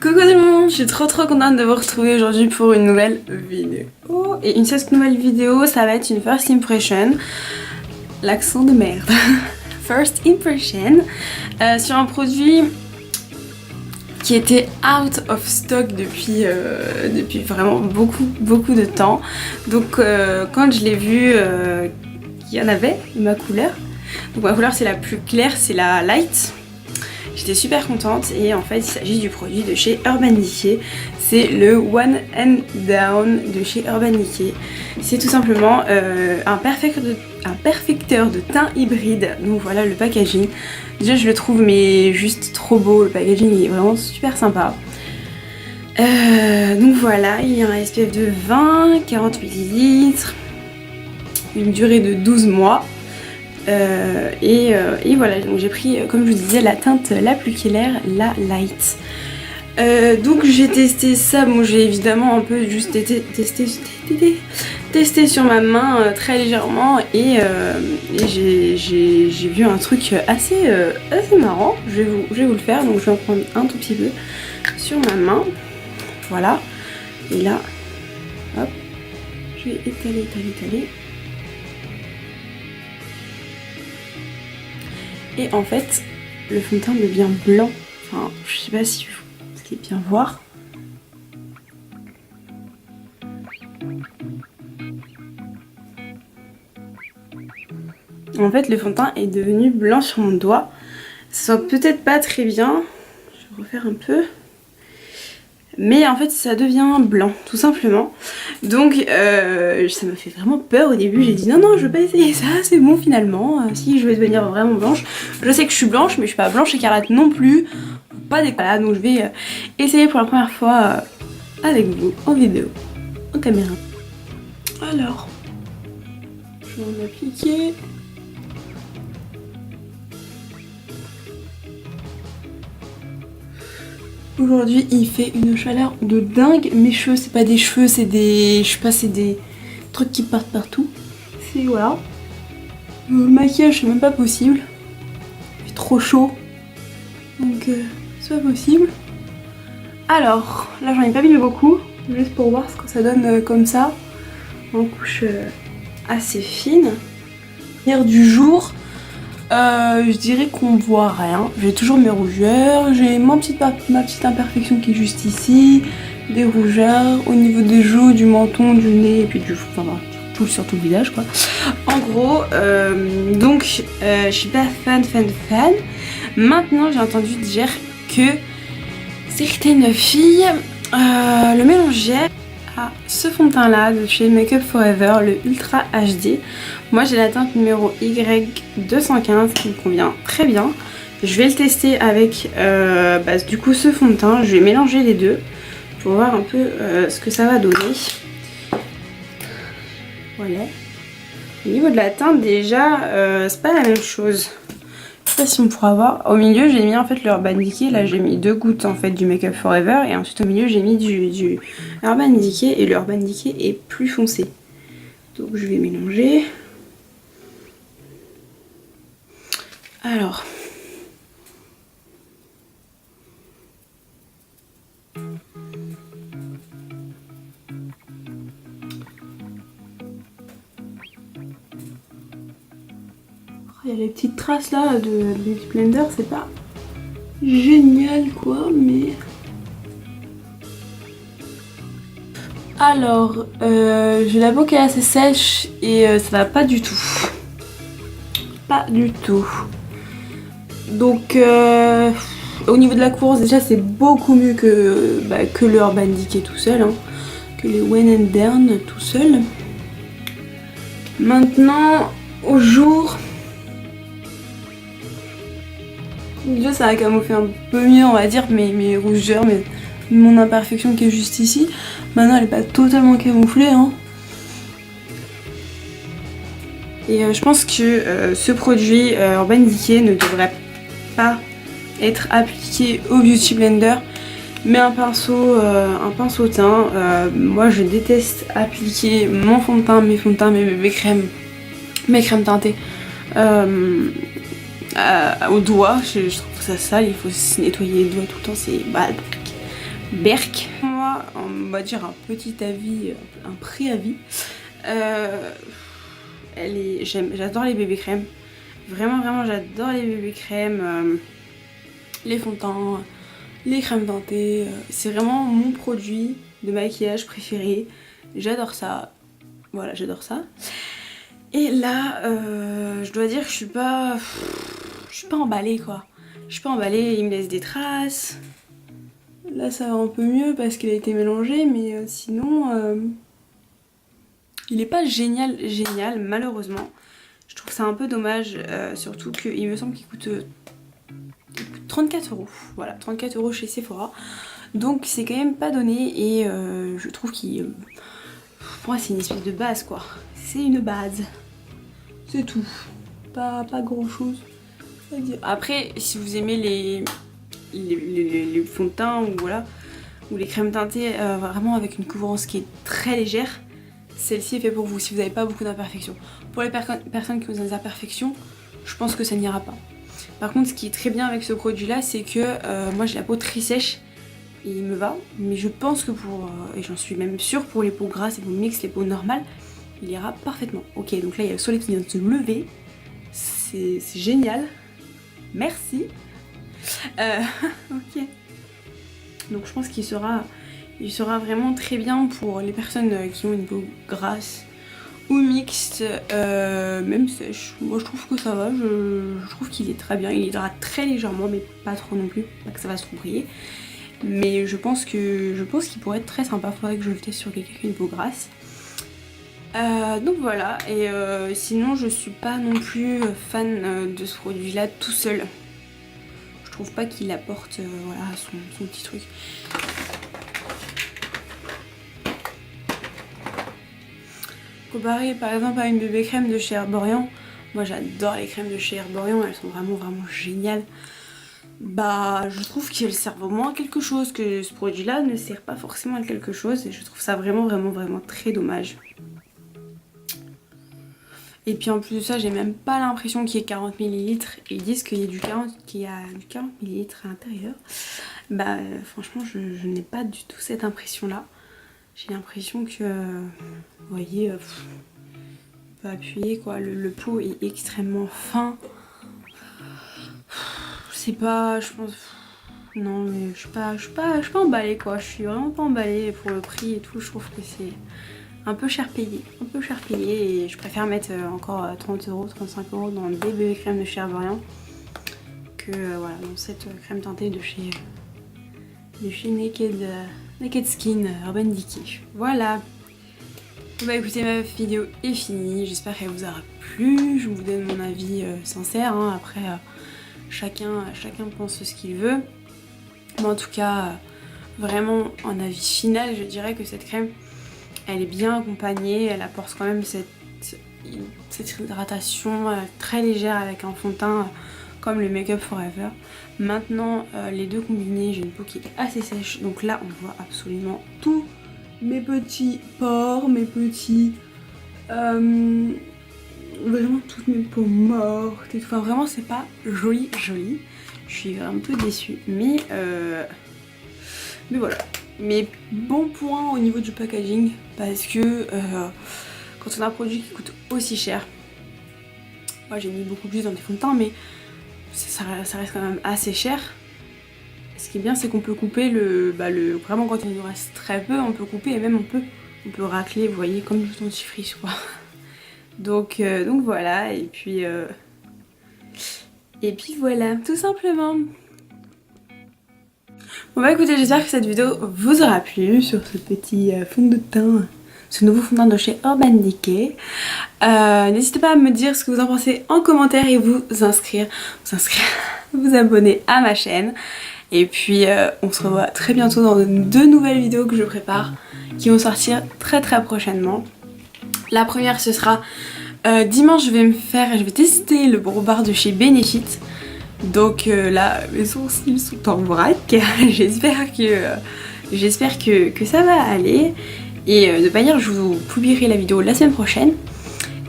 Coucou tout le monde, je suis trop contente de vous retrouver aujourd'hui pour une nouvelle vidéo. Et cette nouvelle vidéo, ça va être une first impression. L'accent de merde. First impression sur un produit qui était out of stock depuis vraiment beaucoup de temps. Donc quand je l'ai vu, il y en avait ma couleur. Donc ma couleur c'est la plus claire, c'est la light. J'étais super contente et en fait il s'agit du produit de chez Urban Decay. C'est le One and Down de chez Urban Decay. C'est tout simplement un perfecteur de teint hybride. Donc voilà le packaging. Déjà je le trouve mais juste trop beau, le packaging il est vraiment super sympa. Donc voilà, il y a un SPF de 20, 40 ml, une durée de 12 mois. Et voilà, donc j'ai pris, comme je vous disais, la teinte la plus claire, la light. Donc j'ai testé ça, bon j'ai évidemment un peu juste testé sur ma main très légèrement et j'ai vu un truc assez marrant. Je vais vous le faire, donc je vais en prendre un tout petit peu sur ma main. Voilà, et là, hop, je vais étaler. Et en fait, le fond de teint devient blanc. Enfin, je sais pas si vous allez bien voir. En fait, le fond de teint est devenu blanc sur mon doigt. Ça sent peut-être pas très bien. Je vais refaire un peu. Mais en fait ça devient blanc tout simplement. Donc ça m'a fait vraiment peur au début. J'ai dit non je veux pas essayer ça, c'est bon finalement. Si je vais devenir vraiment blanche. Je sais que je suis blanche mais je suis pas blanche écarlate non plus. Pas décollade. Donc je vais essayer pour la première fois avec vous en vidéo, en caméra. Alors je vais en appliquer. Aujourd'hui il fait une chaleur de dingue. Mes cheveux c'est pas des cheveux, c'est des... je sais pas, c'est des trucs qui partent partout. C'est voilà. Le maquillage c'est même pas possible. Il fait trop chaud. Donc c'est pas possible. Alors là j'en ai pas mis beaucoup. Juste pour voir ce que ça donne comme ça. En couche assez fine. Lumière du jour. Je dirais qu'on voit rien. J'ai toujours mes rougeurs, j'ai ma petite imperfection qui est juste ici, des rougeurs au niveau des joues, du menton, du nez et puis du sur tout le visage quoi. En gros, donc je suis pas fan. Maintenant j'ai entendu dire que certaines filles le mélangeaient à ce fond de teint là de chez Make Up For Ever, le Ultra HD. Moi j'ai la teinte numéro Y215 qui me convient très bien. Je vais le tester avec du coup ce fond de teint. Je vais mélanger les deux pour voir un peu ce que ça va donner. Voilà. Au niveau de la teinte déjà c'est pas la même chose. Je sais pas si on pourra voir. Au milieu j'ai mis en fait le Urban Decay. Là j'ai mis 2 gouttes en fait du Make Up For Ever. Et ensuite au milieu j'ai mis du Urban Decay. Et le Urban Decay est plus foncé. Donc je vais mélanger. Alors. Il y a les petites traces là de Beauty Blender, c'est pas génial quoi, mais... Alors, j'ai la peau qui est assez sèche et ça va pas du tout. Pas du tout. Donc, au niveau de la course, déjà c'est beaucoup mieux que le Urban Decay tout seul, hein, que les One and Down tout seul. Maintenant, au jour... Déjà ça a camouflé un peu mieux on va dire mes rougeurs, mon imperfection qui est juste ici. Maintenant elle est pas totalement camouflée hein. Et je pense que ce produit Urban Decay ne devrait pas être appliqué au Beauty Blender mais un pinceau teint. Moi je déteste appliquer mon fond de teint, mes fonds de teint, mes crèmes teintées au doigt. Je trouve ça sale, il faut se nettoyer les doigts tout le temps, c'est bad. Berk. Moi, on va dire un petit avis, un préavis. J'adore les bébés crèmes. Vraiment, j'adore les bébés crèmes, les fonds de teint, les crèmes teintées. C'est vraiment mon produit de maquillage préféré. J'adore ça. Voilà, j'adore ça. Et là, je dois dire que je suis pas emballée quoi. Je suis pas emballée, il me laisse des traces. Là, ça va un peu mieux parce qu'il a été mélangé, mais sinon, il est pas génial, malheureusement. Je trouve ça un peu dommage, surtout qu'il me semble qu'il coûte 34 €. Voilà, 34 € chez Sephora. Donc c'est quand même pas donné et je trouve qu'il... pour moi c'est une espèce de base quoi. C'est une base. C'est tout. Pas grand chose à dire. Après, si vous aimez les fonds de teint ou voilà, ou les crèmes teintées vraiment avec une couvrance qui est très légère, celle-ci est faite pour vous si vous n'avez pas beaucoup d'imperfections. Pour les personnes qui ont des imperfections, je pense que ça n'ira pas. Par contre, ce qui est très bien avec ce produit là, c'est que moi j'ai la peau très sèche et il me va, mais je pense que pour, et j'en suis même sûre, pour les peaux grasses et pour mix, les peaux normales, il ira parfaitement. Ok, donc là il y a le soleil qui vient de se lever, c'est génial, merci. Ok, donc je pense qu'il sera vraiment très bien pour les personnes qui ont une peau grasse ou mixte, même sèche. Moi je trouve que ça va, je trouve qu'il est très bien, il hydrate très légèrement mais pas trop non plus, pas que ça va se trop briller. Mais je pense qu'il pourrait être très sympa, faudrait que je le teste sur quelqu'un qui a une peau grasse. Donc voilà, et sinon je suis pas non plus fan de ce produit là tout seul. Je trouve pas qu'il apporte voilà, son petit truc. Comparé par exemple à une bébé crème de chez Herborian, moi j'adore les crèmes de chez Herborian, elles sont vraiment géniales. Bah je trouve qu'elles servent au moins à quelque chose, que ce produit là ne sert pas forcément à quelque chose et je trouve ça vraiment très dommage. Et puis en plus de ça, j'ai même pas l'impression qu'il y ait 40 ml. Ils disent qu'il y a du 40 ml à l'intérieur. Bah franchement, je n'ai pas du tout cette impression-là. J'ai l'impression que, vous voyez, on peut appuyer quoi. Le pot est extrêmement fin. C'est pas, je pense... Non mais je suis pas emballée quoi. Je suis vraiment pas emballée pour le prix et tout. Je trouve que c'est... un peu cher payé et je préfère mettre encore 30 €, 35 € dans des bébés crèmes de chez Herborian que voilà, dans cette crème teintée de chez Naked Skin Urban Decay. Voilà. Bah écoutez, ma vidéo est finie, j'espère qu'elle vous aura plu, je vous donne mon avis sincère, hein. Après chacun pense ce qu'il veut. Mais en tout cas, vraiment en avis final, je dirais que cette crème elle est bien accompagnée, elle apporte quand même cette hydratation très légère avec un fond de teint comme le Make Up Forever. Maintenant, les deux combinés, j'ai une peau qui est assez sèche, donc là on voit absolument tous mes petits pores, mes petits... vraiment toutes mes peaux mortes et tout. Enfin vraiment c'est pas joli. Je suis un peu déçue, mais voilà. Mais bon point au niveau du packaging parce que quand on a un produit qui coûte aussi cher, moi j'ai mis beaucoup plus dans des fonds de teint mais ça reste quand même assez cher. Ce qui est bien c'est qu'on peut couper vraiment quand il nous reste très peu on peut couper et même on peut racler, vous voyez, comme du dentifrice quoi. Donc voilà, et puis voilà, tout simplement. Bon bah écoutez, j'espère que cette vidéo vous aura plu sur ce petit fond de teint, ce nouveau fond de teint de chez Urban Decay. N'hésitez pas à me dire ce que vous en pensez en commentaire et vous abonner à ma chaîne. Et puis on se revoit très bientôt dans deux nouvelles vidéos que je prépare qui vont sortir très prochainement. La première ce sera dimanche, je vais tester le Brow Bar de chez Benefit. Donc là mes sourcils sont en vrac. J'espère que ça va aller. Et de manière je vous publierai la vidéo la semaine prochaine.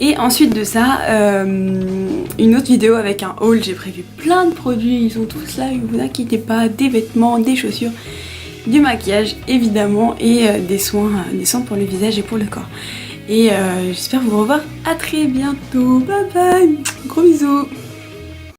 Et ensuite de ça, une autre vidéo avec un haul. J'ai prévu plein de produits, ils sont tous là, ne vous inquiétez pas, des vêtements, des chaussures. du maquillage évidemment et des soins pour le visage et pour le corps. Et j'espère vous revoir à très bientôt. Bye bye, gros bisous.